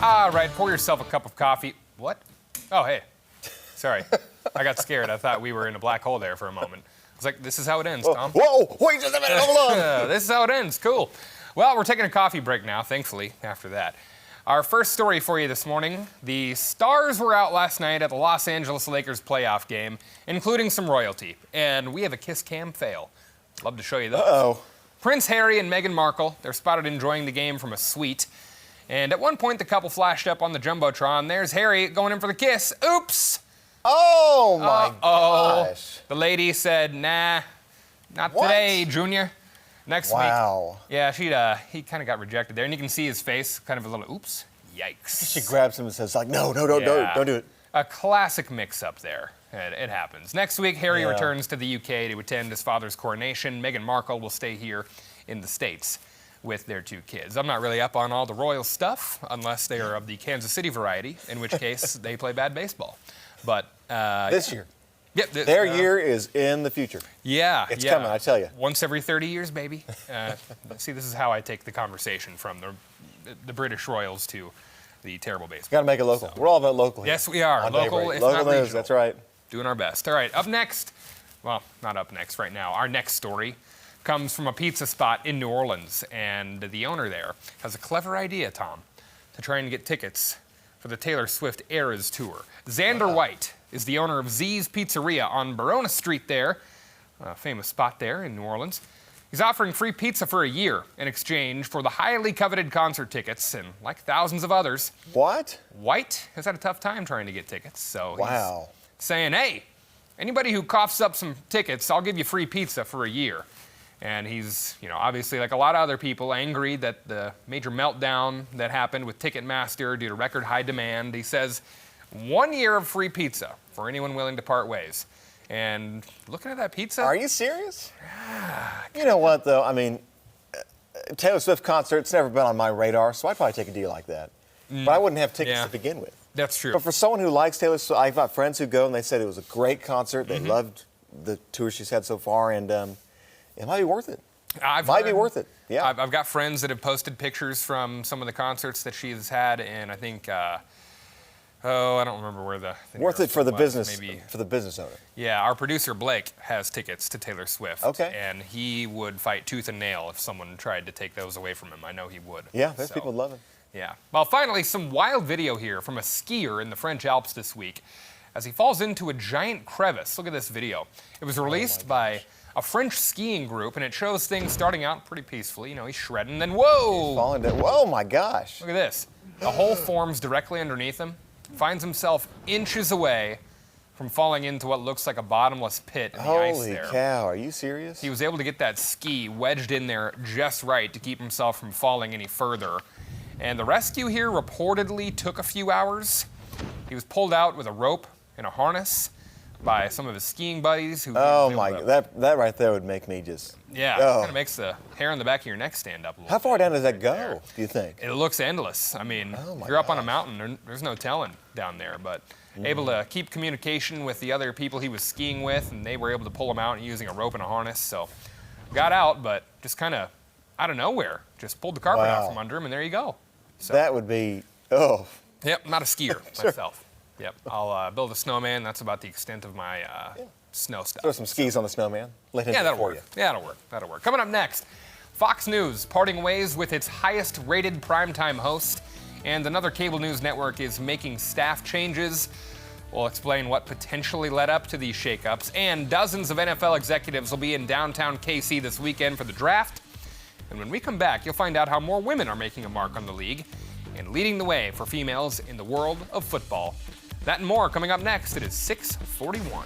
All right, pour yourself a cup of coffee. What? Oh, hey. Sorry. I got scared. I thought we were in a black hole there for a moment. I was like, this is how it ends, Tom. Whoa, wait just a minute, hold on. This is how it ends. Cool. Well, we're taking a coffee break now, thankfully, after that. Our first story for you this morning. The stars were out last night at the Los Angeles Lakers playoff game, including some royalty. And we have a kiss cam fail. Love to show you those. Uh-oh. Prince Harry and Meghan Markle, they're spotted enjoying the game from a suite. And at one point, the couple flashed up on the Jumbotron. There's Harry going in for the kiss. Oops! Oh, my gosh. The lady said, nah, not today, Junior. Next week. Yeah, he kind of got rejected there. And you can see his face, kind of a little, oops, yikes. She grabs him and says, like, no, don't do it. A classic mix-up there. It happens. Next week, Harry returns to the UK to attend his father's coronation. Meghan Markle will stay here in the States with their two kids. I'm not really up on all the royal stuff, unless they are of the Kansas City variety, in which case they play bad baseball. But this year. Yeah, their year is in the future. Yeah. It's coming, I tell you. Once every 30 years, baby. See, this is how I take the conversation from the British royals to the terrible baseball. Got to make it local. So, we're all about local here. Yes, we are. Local, if local not news, regional. that's right. Doing our best. All right, up next. Well, not up next right now. Our next story comes from a pizza spot in New Orleans, and the owner there has a clever idea, Tom, to try and get tickets for the Taylor Swift Eras tour. Xander White is the owner of Z's Pizzeria on Barona Street there, a famous spot there in New Orleans. He's offering free pizza for a year in exchange for the highly coveted concert tickets, and like thousands of others. What? White has had a tough time trying to get tickets, so he's saying, hey, anybody who coughs up some tickets, I'll give you free pizza for a year. And he's, obviously like a lot of other people, angry that the major meltdown that happened with Ticketmaster due to record high demand. He says 1 year of free pizza for anyone willing to part ways. And looking at that pizza. Are you serious? You know what, though? I mean, Taylor Swift concert, it's never been on my radar, so I'd probably take a deal like that. But I wouldn't have tickets to begin with. That's true. But for someone who likes Taylor Swift, I've got friends who go and they said it was a great concert. They loved the tour she's had so far, and it might be worth it. Be worth it. Yeah. I've got friends that have posted pictures from some of the concerts that she's had, and I think, I don't remember where the worth it for the business, maybe for the business owner. Yeah, our producer Blake has tickets to Taylor Swift. Okay. And he would fight tooth and nail if someone tried to take those away from him. I know he would. Yeah, those people love it. Yeah. Well, finally, some wild video here from a skier in the French Alps this week as he falls into a giant crevice. Look at this video. It was released by a French skiing group, and it shows things starting out pretty peacefully. He's shredding, then whoa! He's falling down. Whoa, my gosh. Look at this. The hole forms directly underneath him, finds himself inches away from falling into what looks like a bottomless pit in the ice there. Holy cow, are you serious? He was able to get that ski wedged in there just right to keep himself from falling any further. And the rescue here reportedly took a few hours. He was pulled out with a rope and a harness by some of his skiing buddies. That right there would make me just... Yeah, it kind of makes the hair on the back of your neck stand up a little How far down does that go, do you think? It looks endless. I mean, if you're up on a mountain, there's no telling down there, but able to keep communication with the other people he was skiing with, and they were able to pull him out using a rope and a harness, so got out, but just kind of out of nowhere, just pulled the carpet out from under him, and there you go. So, that would be, Yep, not a skier myself. Yep, I'll build a snowman. That's about the extent of my snow stuff. Throw some skis on the snowman. Let him that'll for work. you. Yeah, that'll work. That'll work. Coming up next, Fox News parting ways with its highest-rated primetime host, and another cable news network is making staff changes. We'll explain what potentially led up to these shakeups, and dozens of NFL executives will be in downtown KC this weekend for the draft. And when we come back, you'll find out how more women are making a mark on the league and leading the way for females in the world of football. That and more coming up next. It is 6:41.